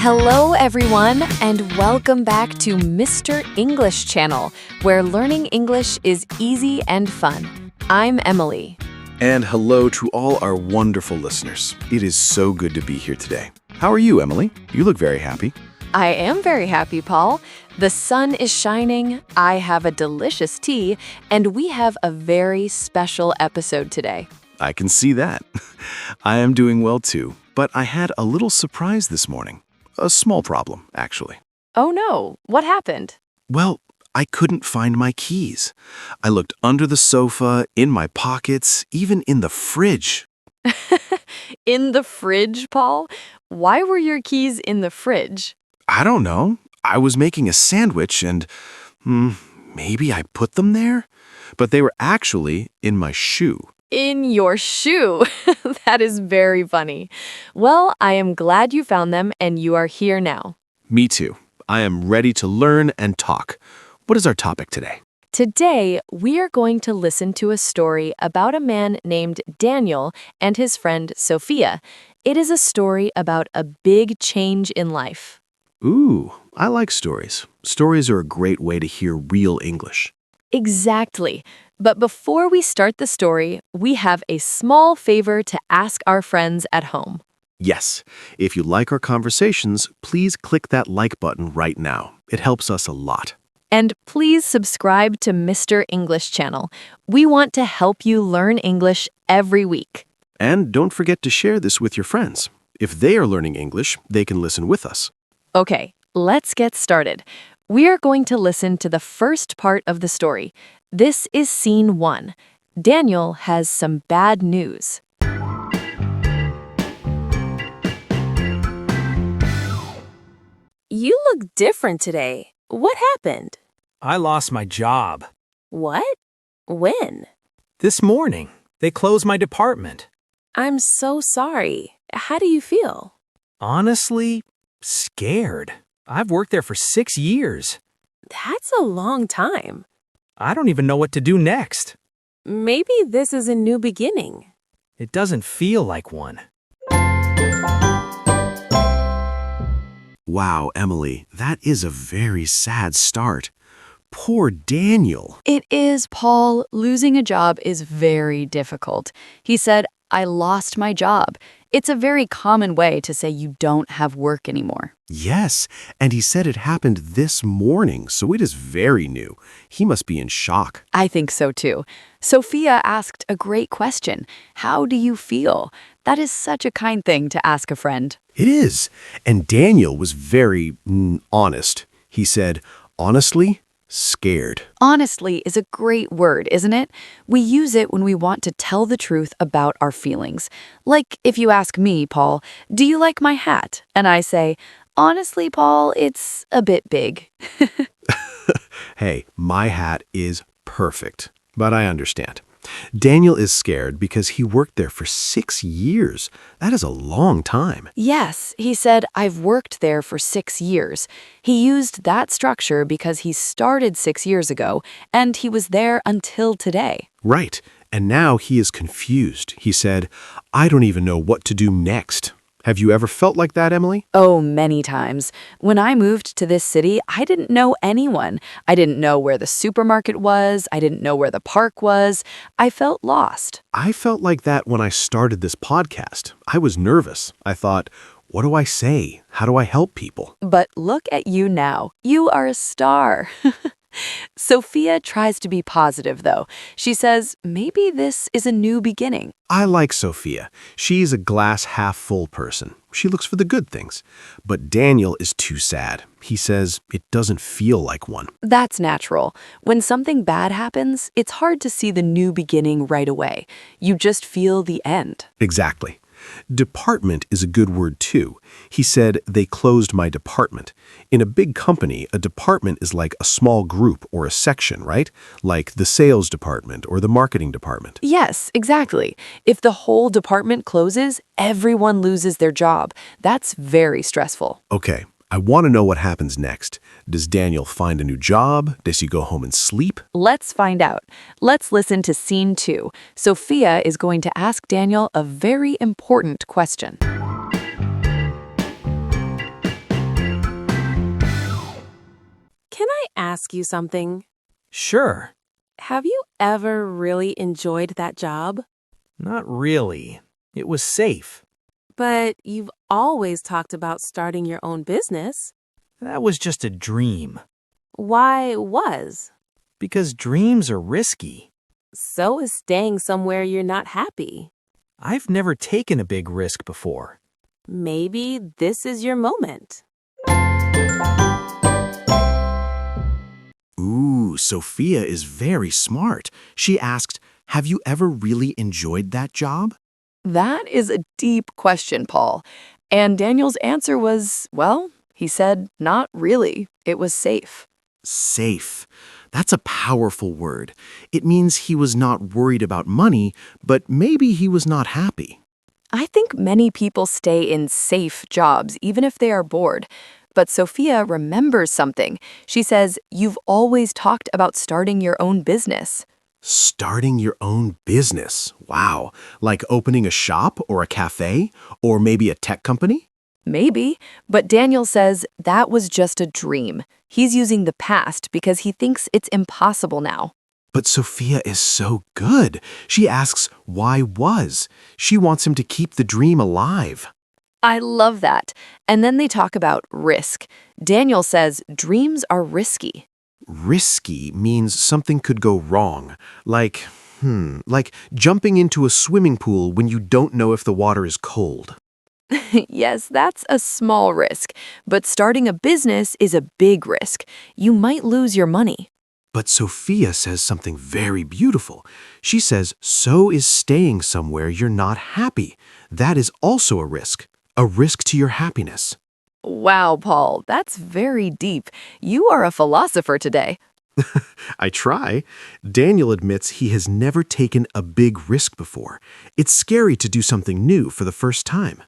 Hello, everyone, and welcome back to Mr. English Channel, where learning English is easy and fun. I'm Emily. And hello to all our wonderful listeners. It is so good to be here today. How are you, Emily? You look very happy. I am very happy, Paul. The sun is shining, I have a delicious tea, and we have a very special episode today. I can see that. I am doing well too, but I had a little surprise this morning. A small problem, actually. Oh no, what happened? Well, I couldn't find my keys. I looked under the sofa, in my pockets, even in the fridge. In the fridge, Paul? Why were your keys in the fridge? I don't know. I was making a sandwich and maybe I put them there? But they were actually in my shoe. In your shoe. That is very funny. Well, I am glad you found them and you are here now. Me too. I am ready to learn and talk. What is our topic today? Today, we are going to listen to a story about a man named Daniel and his friend Sophia. It is a story about a big change in life. Ooh, I like stories. Stories are a great way to hear real English. Exactly. But before we start the story, we have a small favor to ask our friends at home. Yes, if you like our conversations, please click that like button right now. It helps us a lot. And please subscribe to Mr. English Channel. We want to help you learn English every week. And don't forget to share this with your friends. If they are learning English, they can listen with us. Okay, let's get started. We are going to listen to the first part of the story. This is scene 1. Daniel has some bad news. You look different today. What happened? I lost my job. What? When? This morning, they closed my department. I'm so sorry. How do you feel? Honestly, scared. I've worked there for 6 years. That's a long time. I don't even know what to do next. Maybe this is a new beginning. It doesn't feel like one. Wow, Emily, that is a very sad start. Poor Daniel. It is, Paul. Losing a job is very difficult. He said, I lost my job. It's a very common way to say you don't have work anymore. Yes, and he said it happened this morning, so it is very new. He must be in shock. I think so too. Sophia asked a great question. How do you feel? That is such a kind thing to ask a friend. It is. And Daniel was very honest. He said, honestly, scared. Honestly is a great word, isn't it? We use it when we want to tell the truth about our feelings. Like if you ask me, Paul, do you like my hat? And I say, honestly, Paul, it's a bit big. Hey, my hat is perfect, but I understand. Daniel is scared because he worked there for 6 years. That is a long time. Yes, he said, I've worked there for 6 years. He used that structure because he started 6 years ago, and he was there until today. Right. And now he is confused. He said, I don't even know what to do next. Have you ever felt like that, Emily? Oh, many times. When I moved to this city, I didn't know anyone. I didn't know where the supermarket was. I didn't know where the park was. I felt lost. I felt like that when I started this podcast. I was nervous. I thought, what do I say? How do I help people? But look at you now. You are a star. Sophia tries to be positive, though. She says, maybe this is a new beginning. I like Sophia. She's a glass half full person. She looks for the good things. But Daniel is too sad. He says it doesn't feel like one. That's natural. When something bad happens, it's hard to see the new beginning right away. You just feel the end. Exactly. Department is a good word too. He said, they closed my department. In a big company, a department is like a small group or a section, right? Like the sales department or the marketing department. Yes, exactly. If the whole department closes, everyone loses their job. That's very stressful. Okay, I want to know what happens next. Does Daniel find a new job? Does he go home and sleep? Let's find out. Let's listen to scene 2. Sophia is going to ask Daniel a very important question. ask you something? Sure. Have you ever really enjoyed that job? Not really. It was safe. But you've always talked about starting your own business. That was just a dream. Why was? Because dreams are risky. So is staying somewhere you're not happy. I've never taken a big risk before. Maybe this is your moment. Ooh, Sophia is very smart. She asked, have you ever really enjoyed that job? That is a deep question, Paul. And Daniel's answer was, well, he said, not really. It was safe. Safe. That's a powerful word. It means he was not worried about money, but maybe he was not happy. I think many people stay in safe jobs, even if they are bored. But Sophia remembers something. She says, you've always talked about starting your own business. Starting your own business. Wow. Like opening a shop or a cafe or maybe a tech company? Maybe, but Daniel says that was just a dream. He's using the past because he thinks it's impossible now. But Sophia is so good. She asks, why was? She wants him to keep the dream alive. I love that. And then they talk about risk. Daniel says dreams are risky. Risky means something could go wrong. Like jumping into a swimming pool when you don't know if the water is cold. Yes, that's a small risk, but starting a business is a big risk. You might lose your money. But Sophia says something very beautiful. She says, so is staying somewhere you're not happy. That is also a risk to your happiness. Wow, Paul, that's very deep. You are a philosopher today. I try. Daniel admits he has never taken a big risk before. It's scary to do something new for the first time.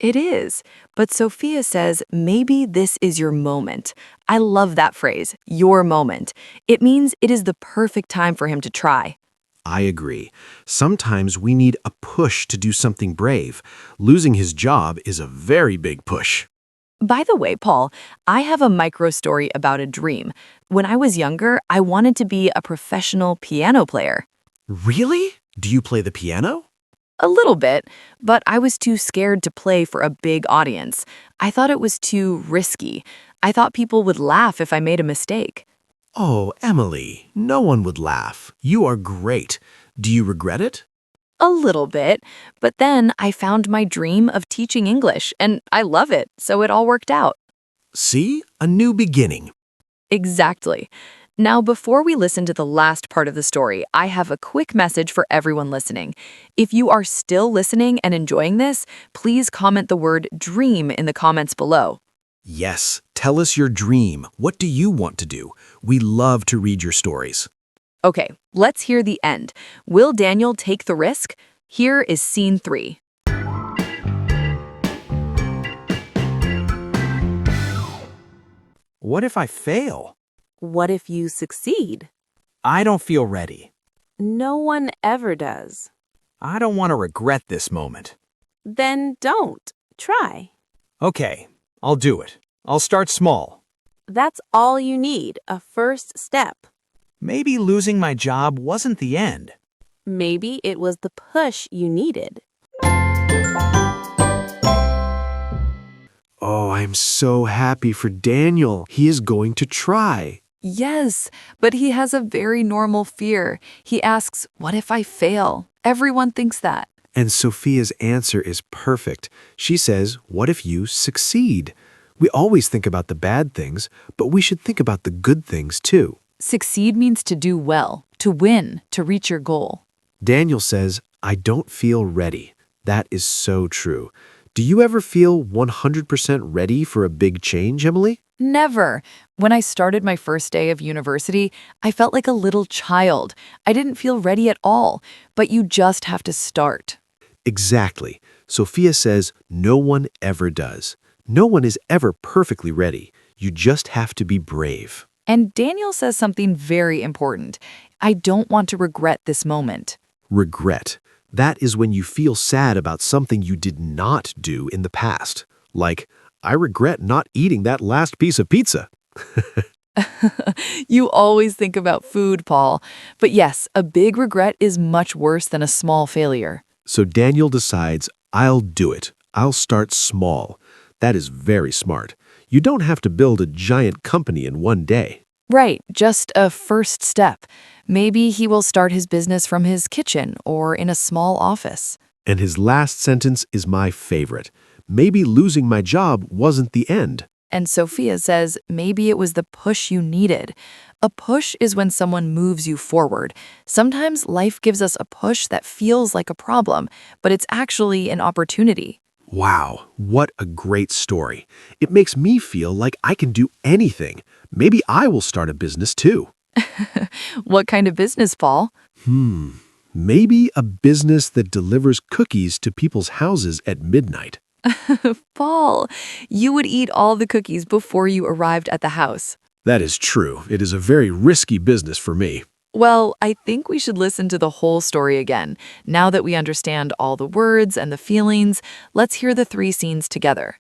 It is, but Sophia says maybe this is your moment. I love that phrase, your moment. It means it is the perfect time for him to try. I agree. Sometimes we need a push to do something brave. Losing his job is a very big push. By the way, Paul, I have a micro story about a dream. When I was younger, I wanted to be a professional piano player. Really? Do you play the piano? A little bit, but I was too scared to play for a big audience. I thought it was too risky. I thought people would laugh if I made a mistake. Oh, Emily, no one would laugh. You are great. Do you regret it? A little bit, but then I found my dream of teaching English, and I love it, so it all worked out. See? A new beginning. Exactly. Now, before we listen to the last part of the story, I have a quick message for everyone listening. If you are still listening and enjoying this, please comment the word dream in the comments below. Yes, tell us your dream. What do you want to do? We love to read your stories. Okay, let's hear the end. Will Daniel take the risk? Here is scene 3. What if I fail? What if you succeed? I don't feel ready. No one ever does. I don't want to regret this moment. Then don't. Try. Okay, I'll do it. I'll start small. That's all you need, a first step. Maybe losing my job wasn't the end. Maybe it was the push you needed. Oh, I'm so happy for Daniel. He is going to try. Yes, but he has a very normal fear. He asks, what if I fail? Everyone thinks that. And Sophia's answer is perfect. She says, what if you succeed? We always think about the bad things, but we should think about the good things too. Succeed means to do well, to win, to reach your goal. Daniel says, I don't feel ready. That is so true. Do you ever feel 100% ready for a big change, Emily? Never. When I started my first day of university, I felt like a little child. I didn't feel ready at all, but you just have to start. Exactly. Sophia says no one ever does. No one is ever perfectly ready. You just have to be brave. And Daniel says something very important. I don't want to regret this moment. Regret. That is when you feel sad about something you did not do in the past. Like, I regret not eating that last piece of pizza. You always think about food, Paul. But yes, a big regret is much worse than a small failure. So Daniel decides, I'll do it. I'll start small. That is very smart. You don't have to build a giant company in one day. Right, just a first step. Maybe he will start his business from his kitchen or in a small office. And his last sentence is my favorite. Maybe losing my job wasn't the end. And Sophia says maybe it was the push you needed. A push is when someone moves you forward. Sometimes life gives us a push that feels like a problem, but it's actually an opportunity. Wow, what a great story. It makes me feel like I can do anything. Maybe I will start a business too. What kind of business, Paul? Maybe a business that delivers cookies to people's houses at midnight. Paul, you would eat all the cookies before you arrived at the house. That is true. It is a very risky business for me. Well, I think we should listen to the whole story again. Now that we understand all the words and the feelings, let's hear the 3 scenes together.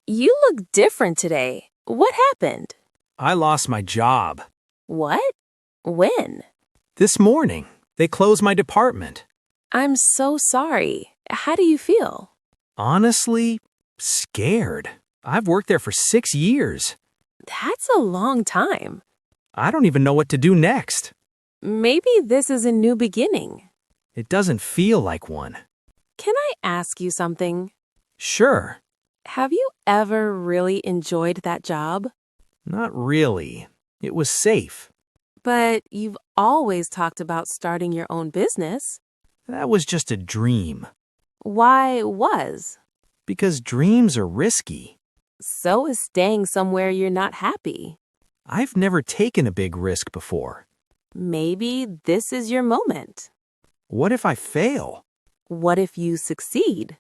You look different today. What happened? I lost my job. What? When? This morning, they closed my department. I'm so sorry. How do you feel? Honestly, scared. I've worked there for 6 years. That's a long time. I don't even know what to do next. Maybe this is a new beginning. It doesn't feel like one. Can I ask you something? Sure. Have you ever really enjoyed that job? Not really. It was safe. But you've always talked about starting your own business. That was just a dream. Why was? Because dreams are risky. So is staying somewhere you're not happy. I've never taken a big risk before. Maybe this is your moment. What if I fail? What if you succeed?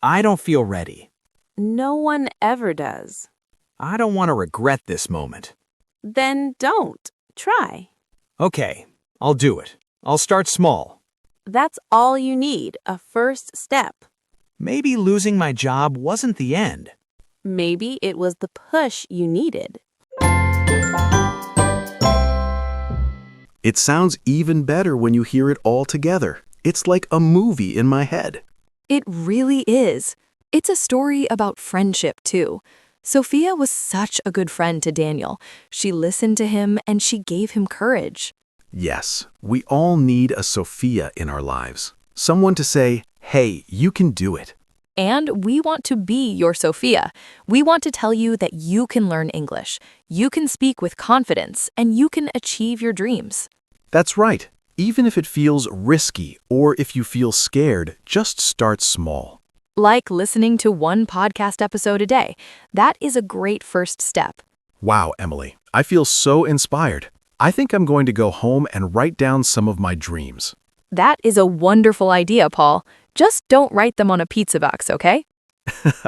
I don't feel ready. No one ever does. I don't want to regret this moment. Then don't. Try. Okay, I'll do it. I'll start small. That's all you need, a first step. Maybe losing my job wasn't the end. Maybe it was the push you needed. It sounds even better when you hear it all together. It's like a movie in my head. It really is. It's a story about friendship, too. Sophia was such a good friend to Daniel. She listened to him and she gave him courage. Yes, we all need a Sophia in our lives. Someone to say, hey, you can do it. And we want to be your Sophia. We want to tell you that you can learn English, you can speak with confidence, and you can achieve your dreams. That's right. Even if it feels risky or if you feel scared, just start small. Like listening to one podcast episode a day. That is a great first step. Wow, Emily, I feel so inspired. I think I'm going to go home and write down some of my dreams. That is a wonderful idea, Paul. Just don't write them on a pizza box, okay?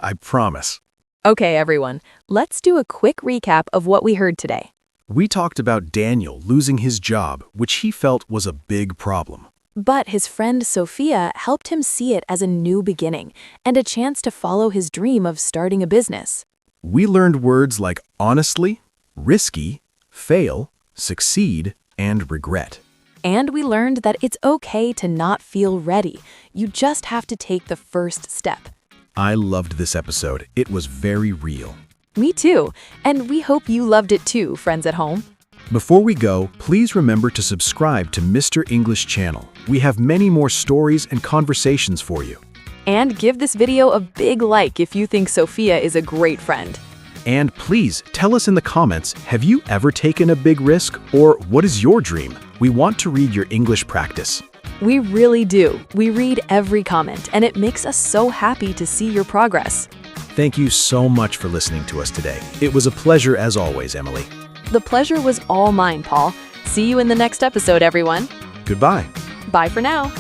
I promise. Okay, everyone, let's do a quick recap of what we heard today. We talked about Daniel losing his job, which he felt was a big problem. But his friend Sophia helped him see it as a new beginning and a chance to follow his dream of starting a business. We learned words like honestly, risky, fail, succeed, and regret. And we learned that it's okay to not feel ready. You just have to take the first step. I loved this episode. It was very real. Me too. And we hope you loved it too, friends at home. Before we go, please remember to subscribe to Mr. English channel. We have many more stories and conversations for you. And give this video a big like if you think Sophia is a great friend. And please tell us in the comments, have you ever taken a big risk, or what is your dream? We want to read your English practice. We really do. We read every comment, and it makes us so happy to see your progress. Thank you so much for listening to us today. It was a pleasure as always, Emily. The pleasure was all mine, Paul. See you in the next episode, everyone. Goodbye. Bye for now.